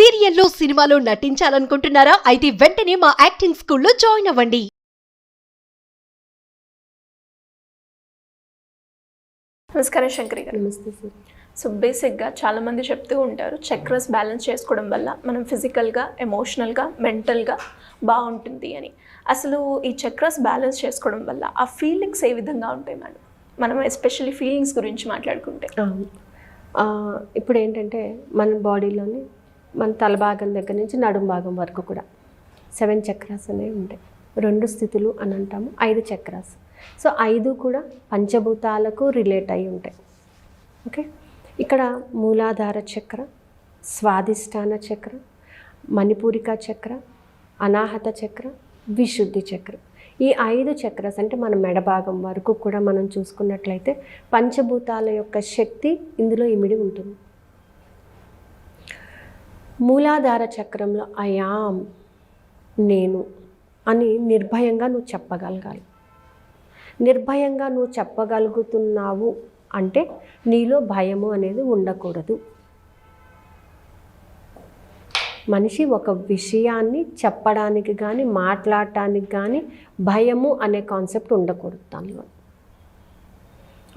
సీరియల్లో సినిమాలో నటించాలనుకుంటున్నారా? అయితే వెంటనే మా యాక్టింగ్ స్కూల్లో జాయిన్ అవ్వండి. నమస్కారం శంకరి గారు. నమస్తే సార్. సో బేసిక్గా చాలామంది చెప్తూ ఉంటారు చక్రస్ బ్యాలెన్స్ చేసుకోవడం వల్ల మనం ఫిజికల్గా, ఎమోషనల్గా, మెంటల్గా బాగుంటుంది అని. అసలు ఈ చక్రస్ బ్యాలెన్స్ చేసుకోవడం వల్ల ఆ ఫీలింగ్స్ ఏ విధంగా ఉంటాయి మేడం? మనం ఎస్పెషల్లీ ఫీలింగ్స్ గురించి మాట్లాడుకుంటే ఇప్పుడు ఏంటంటే మన బాడీలోని మన తల భాగం దగ్గర నుంచి నడుం భాగం వరకు కూడా 7 చక్రాస్ అనేవి ఉంటాయి. 2 స్థితులు అని అంటాము, 5 చక్రాస్. సో 5 కూడా పంచభూతాలకు రిలేట్ అయి ఉంటాయి. ఓకే, ఇక్కడ మూలాధార చక్ర, స్వాదిష్టాన చక్ర, మణిపూరిక చక్ర, అనాహత చక్ర, విశుద్ధి చక్ర. ఈ 5 చక్రాస్ అంటే మన మెడ భాగం వరకు కూడా మనం చూసుకున్నట్లయితే పంచభూతాల యొక్క శక్తి ఇందులో ఇమిడి ఉంటుంది. మూలాధార చక్రంలో అయాం, నేను అని నిర్భయంగా నువ్వు చెప్పగలగాలి. నిర్భయంగా నువ్వు చెప్పగలుగుతున్నావు అంటే నీలో భయము అనేది ఉండకూడదు. మనిషి ఒక విషయాన్ని చెప్పడానికి కానీ మాట్లాడటానికి కానీ భయము అనే కాన్సెప్ట్ ఉండకూడదు తనలో.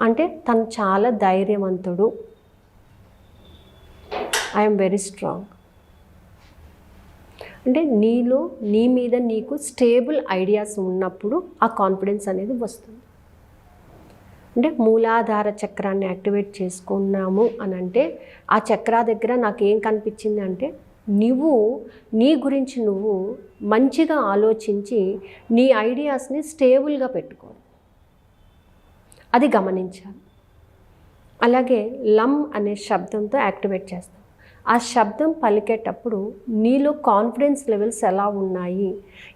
అంటే తను చాలా ధైర్యవంతుడు, ఐఎమ్ వెరీ స్ట్రాంగ్ అంటే నీలో నీ మీద నీకు స్టేబుల్ ఐడియాస్ ఉన్నప్పుడు ఆ కాన్ఫిడెన్స్ అనేది వస్తుంది. అంటే మూలాధార చక్రాన్ని యాక్టివేట్ చేసుకున్నాము అని అంటే ఆ చక్రా దగ్గర నాకు ఏం కనిపించింది అంటే నువ్వు నీ గురించి నువ్వు మంచిగా ఆలోచించి నీ ఐడియాస్ని స్టేబుల్గా పెట్టుకోవాలి, అది గమనించాలి. అలాగే లమ్ అనే శబ్దంతో యాక్టివేట్ చేస్తాం. ఆ శబ్దం పలికేటప్పుడు నీలో కాన్ఫిడెన్స్ లెవెల్స్ ఎలా ఉన్నాయి,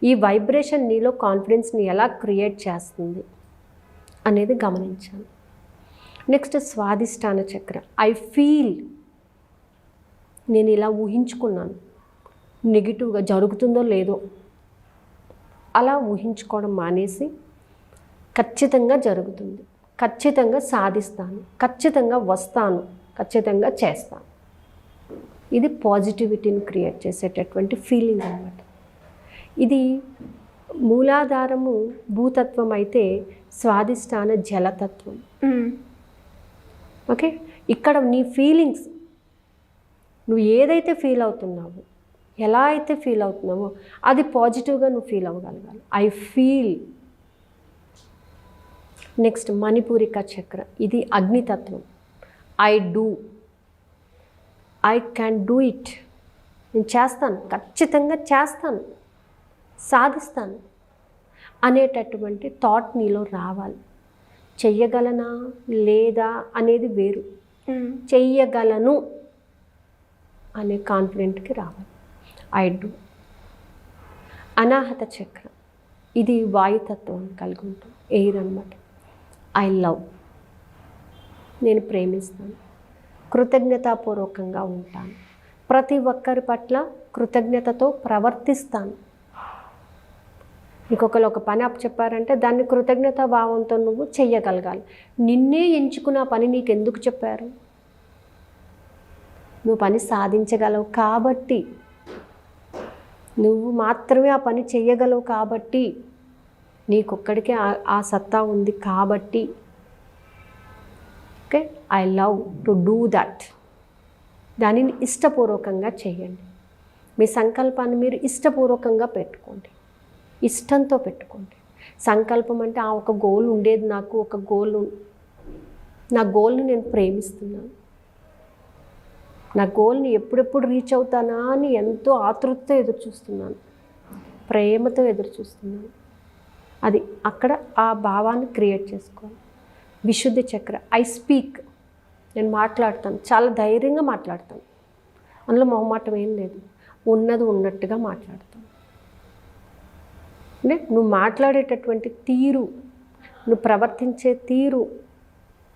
ఈ వైబ్రేషన్ నీలో కాన్ఫిడెన్స్ని ఎలా క్రియేట్ చేస్తుంది అనేది గమనించాలి. నెక్స్ట్ స్వాదిష్టాన చక్ర. ఐ ఫీల్, నేను ఇలా ఊహించుకున్నాను, నెగిటివ్గా జరుగుతుందో లేదో అలా ఊహించుకోవడం మానేసి ఖచ్చితంగా జరుగుతుంది, ఖచ్చితంగా సాధిస్తాను, ఖచ్చితంగా వస్తాను, ఖచ్చితంగా చేస్తాను. ఇది పాజిటివిటీని క్రియేట్ చేసేటటువంటి ఫీలింగ్ అన్నమాట. ఇది మూలాధారము భూతత్వం అయితే స్వాదిష్టాన జలతత్వం. ఓకే, ఇక్కడ నీ ఫీలింగ్స్ నువ్వు ఏదైతే ఫీల్ అవుతున్నావో, ఎలా అయితే ఫీల్ అవుతున్నావో అది పాజిటివ్గా నువ్వు ఫీల్ అవ్వగలగాలి. I feel. Next Manipuraka chakra, ఇది అగ్నితత్వం. I do, I can do it, నేను చేస్తాను, ఖచ్చితంగా చేస్తాను, సాధిస్తాను అనేటటువంటి థాట్ నీలో రావాలి. చెయ్యగలనా లేదా అనేది వేరు, చెయ్యగలను అనే కాన్ఫిడెంట్కి రావాలి. I do. అనాహత చక్ర, ఇది వాయుతత్వం కలిగి ఉంటుంది, ఎయిర్ అన్నమాట. ఐ లవ్, నేను ప్రేమిస్తాను, కృతజ్ఞతాపూర్వకంగా ఉంటాను, ప్రతి ఒక్కరి పట్ల కృతజ్ఞతతో ప్రవర్తిస్తాను. ఇంకొకరు ఒక పని అప్పచెప్పారంటే దాన్ని కృతజ్ఞతా భావంతో నువ్వు చెయ్యగలగాలి. నిన్నే ఎంచుకున్న పని నీకు ఎందుకు చెప్పారు? నువ్వు పని సాధించగలవు కాబట్టి, నువ్వు మాత్రమే ఆ పని చెయ్యగలవు కాబట్టి, నీకొక్కడికే ఆ సత్తా ఉంది కాబట్టి. Okay, I love to do that. దానిని ఇష్టపూర్వకంగా చేయండి. మీ సంకల్పాన్ని మీరు ఇష్టపూర్వకంగా పెట్టుకోండి, ఇష్టంతో పెట్టుకోండి. సంకల్పం అంటే ఒక గోల్ ఉండేది, నాకు ఒక గోల్, నా గోల్ని నేను ప్రేమిస్తున్నాను, నా గోల్ని ఎప్పుడెప్పుడు రీచ్ అవుతానా అని ఎంతో ఆతృతతో ఎదురు చూస్తున్నాను, ప్రేమతో ఎదురు చూస్తున్నాను. అది అక్కడ ఆ భావాన్ని క్రియేట్ చేసుకోవాలి. విశుద్ధి చక్ర. ఐ స్పీక్, నేను మాట్లాడతాను, చాలా ధైర్యంగా మాట్లాడతాను, అందులో మొహమాటం ఏం లేదు, ఉన్నది ఉన్నట్టుగా మాట్లాడతాను. అంటే నువ్వు మాట్లాడేటటువంటి తీరు, నువ్వు ప్రవర్తించే తీరు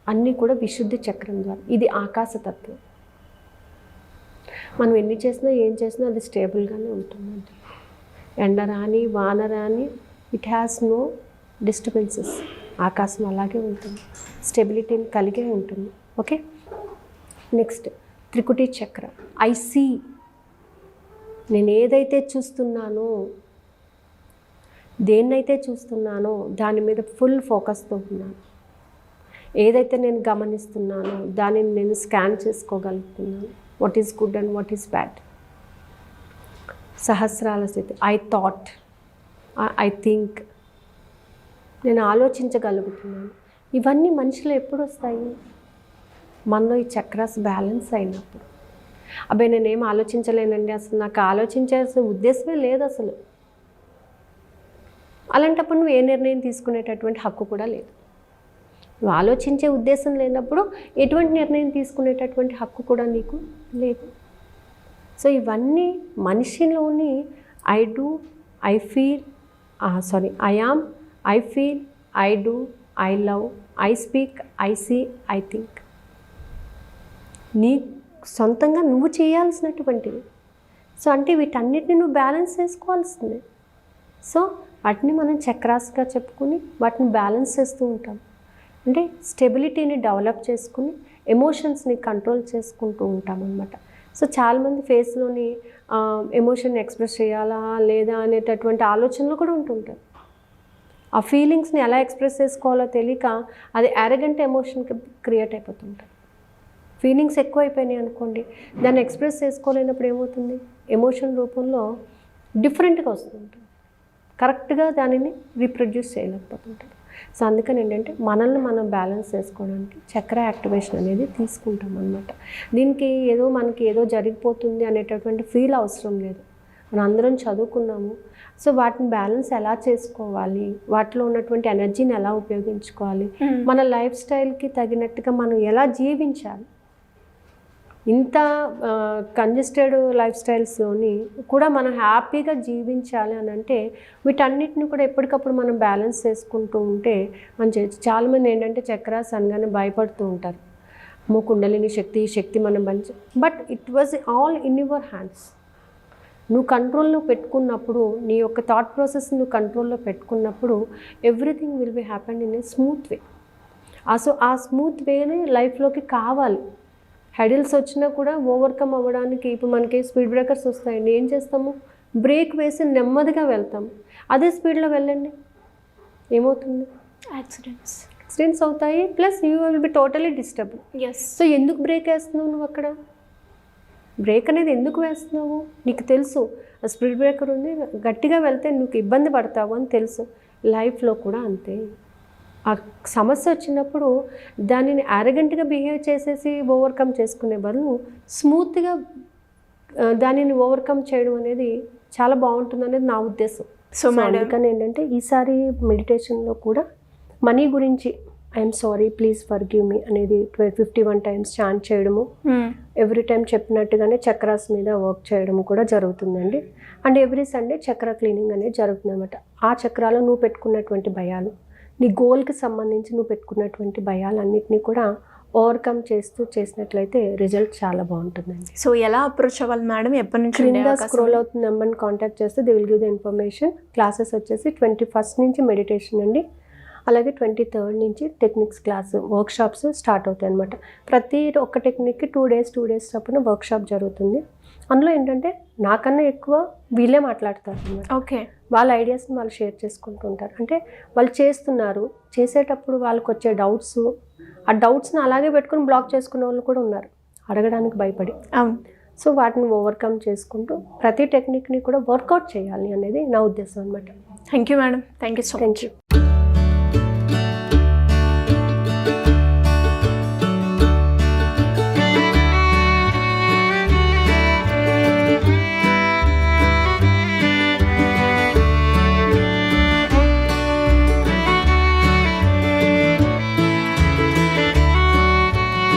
అన్నీ కూడా విశుద్ధి చక్రం ద్వారా. ఇది ఆకాశతత్వం. మనం ఎన్ని చేసినా ఏం చేసినా అది స్టేబుల్గానే ఉంటుందండి. ఎండ రాని వాన రాని, ఇట్ హ్యాస్ నో డిస్టర్బెన్సెస్. ఆకాశం అలాగే ఉంటుంది, స్టెబిలిటీని కలిగే ఉంటుంది. ఓకే, నెక్స్ట్ త్రికుటి చక్ర. ఐ సీ, నేను ఏదైతే చూస్తున్నానో, దేన్నైతే చూస్తున్నానో దాని మీద ఫుల్ ఫోకస్తో ఉన్నాను. ఏదైతే నేను గమనిస్తున్నానో దానిని నేను స్కాన్ చేసుకోగలుగుతున్నాను. What is good and what is bad. Sahasrara స్థితి. ఐ థాట్, ఐ థింక్, నేను ఆలోచించగలుగుతున్నాను. ఇవన్నీ మనిషిలో ఎప్పుడు వస్తాయి? మనలో ఈ చక్రాస్ బ్యాలెన్స్ అయినప్పుడు. అబ్బాయి నేనేం ఆలోచించలేనండి, అసలు నాకు ఆలోచించాల్సిన ఉద్దేశమే లేదు అసలు. అలాంటప్పుడు నువ్వు ఏ నిర్ణయం తీసుకునేటటువంటి హక్కు కూడా లేదు. నువ్వు ఆలోచించే ఉద్దేశం లేనప్పుడు ఎటువంటి నిర్ణయం తీసుకునేటటువంటి హక్కు కూడా నీకు లేదు. సో ఇవన్నీ మనిషిలోని I do, I feel, I am, I feel, I do, I love, I speak, I see, I think. నీ సొంతంగా నువ్వు చేయాల్సినటువంటివి. సో అంటే వీటన్నిటిని నువ్వు బ్యాలెన్స్ చేసుకోవాల్సిందే. సో వాటిని మనం చక్రాస్గా చెప్పుకుని వాటిని బ్యాలెన్స్ చేస్తూ ఉంటాం. అంటే స్టెబిలిటీని డెవలప్ చేసుకుని ఎమోషన్స్ని కంట్రోల్ చేసుకుంటూ ఉంటాం అన్నమాట. సో చాలామంది ఫేస్లోని ఎమోషన్ ఎక్స్ప్రెస్ చేయాలా లేదా అనేటటువంటి ఆలోచనలు కూడా ఉంటుంటాయి. ఆ ఫీలింగ్స్ని ఎలా ఎక్స్ప్రెస్ చేసుకోవాలో తెలియక అది యారగెంట్ ఎమోషన్కి క్రియేట్ అయిపోతుంటాయి. ఫీలింగ్స్ ఎక్కువైపోయినాయి అనుకోండి, దాన్ని ఎక్స్ప్రెస్ చేసుకోలేనప్పుడు ఏమవుతుంది? ఎమోషన్ రూపంలో డిఫరెంట్గా వస్తుంటుంది. కరెక్ట్గా దానిని రీప్రొడ్యూస్ చేయలేకపోతుంటారు. సో అందుకని ఏంటంటే మనల్ని మనం బ్యాలెన్స్ చేసుకోవడానికి చక్ర యాక్టివేషన్ అనేది తీసుకుంటాం అన్నమాట. దీనికి మనకి ఏదో జరిగిపోతుంది అనేటటువంటి ఫీల్ అవసరం లేదు. మనం అందరం చదువుకున్నాము. సో వాటిని బ్యాలెన్స్ ఎలా చేసుకోవాలి, వాటిలో ఉన్నటువంటి ఎనర్జీని ఎలా ఉపయోగించుకోవాలి, మన లైఫ్ స్టైల్కి తగినట్టుగా మనం ఎలా జీవించాలి. ఇంత కంజెస్టెడ్ లైఫ్ స్టైల్స్లోని కూడా మనం హ్యాపీగా జీవించాలి అని అంటే వీటన్నిటిని కూడా ఎప్పటికప్పుడు మనం బ్యాలెన్స్ చేసుకుంటూ ఉంటే మనం చేయొచ్చు. చాలామంది ఏంటంటే చక్రాస్ అనగానే భయపడుతూ ఉంటారు. కుండలిని శక్తి మనం but it was all in your hands. నువ్వు కంట్రోల్లో పెట్టుకున్నప్పుడు, నీ యొక్క థాట్ ప్రాసెస్ నువ్వు కంట్రోల్లో పెట్టుకున్నప్పుడు everything will be happen in a smooth way. So ఆ స్మూత్ వేనే లైఫ్లోకి కావాలి. హెడిల్స్ వచ్చినా కూడా ఓవర్కమ్ అవ్వడానికి ఇప్పుడు మనకి స్పీడ్ బ్రేకర్స్ వస్తాయండి. ఏం చేస్తాము? బ్రేక్ వేసి నెమ్మదిగా వెళ్తాము. అదే స్పీడ్లో వెళ్ళండి, ఏమవుతుంది? యాక్సిడెంట్స్ అవుతాయి. Plus you will be totally disturb. So ఎందుకు బ్రేక్ వేస్తున్నావు నువ్వు అక్కడ? బ్రేక్ అనేది ఎందుకు వేస్తున్నావు? నీకు తెలుసు ఆ స్పీడ్ బ్రేకర్ ఉంది, గట్టిగా వెళ్తే నువ్వు ఇబ్బంది పడతావు అని తెలుసు. లైఫ్లో కూడా అంతే. ఆ సమస్య వచ్చినప్పుడు దానిని యారగెంట్గా బిహేవ్ చేసేసి ఓవర్కమ్ చేసుకునే బదులు స్మూత్గా దానిని ఓవర్కమ్ చేయడం అనేది చాలా బాగుంటుంది అనేది నా ఉద్దేశం. సో అందుకని ఏంటంటే ఈసారి మెడిటేషన్లో కూడా మనీ గురించి I'm sorry, please forgive me అనేది 51 times చాంట్ చేయడము, ఎవ్రీ టైం చెప్పినట్టుగానే చక్రాస్ మీద వర్క్ చేయడము కూడా జరుగుతుందండి. అండ్ ఎవ్రీ సండే చక్ర క్లీనింగ్ అనేది జరుగుతుంది అనమాట. ఆ చక్రాలో నువ్వు పెట్టుకున్నటువంటి భయాలు, నీ గోల్కి సంబంధించి నువ్వు పెట్టుకున్నటువంటి భయాలన్నింటినీ కూడా ఓవర్కమ్ చేసినట్లయితే రిజల్ట్ చాలా బాగుంటుందండి. సో ఎలా అప్రోచ్ అవ్వాలి మేడం? ఎప్పటి నుంచి? క్రింద స్క్రోల్ అవుతున్న నెంబర్ని కాంటాక్ట్ చేస్తే they will give the information. Classes వచ్చేసి 21st నుంచి మెడిటేషన్ అండి, అలాగే 23rd నుంచి టెక్నిక్స్ క్లాస్ వర్క్షాప్స్ స్టార్ట్ అవుతాయి అనమాట. ప్రతి ఒక్క టెక్నిక్కి 2 days చొప్పున వర్క్షాప్ జరుగుతుంది. అందులో ఏంటంటే నాకన్నా ఎక్కువ వీళ్ళే మాట్లాడతారు అన్నమాట. ఓకే. వాళ్ళ ఐడియాస్ని వాళ్ళు షేర్ చేసుకుంటూ ఉంటారు. అంటే వాళ్ళు చేసేటప్పుడు వాళ్ళకి వచ్చే డౌట్స్, ఆ డౌట్స్ని అలాగే పెట్టుకుని బ్లాక్ చేసుకునే వాళ్ళు కూడా ఉన్నారు, అడగడానికి భయపడి. సో వాటిని ఓవర్కమ్ చేసుకుంటూ ప్రతి టెక్నిక్ని కూడా వర్కౌట్ చేయాలి అనేది నా ఉద్దేశం అనమాట. Thank you madam. Thank you so much.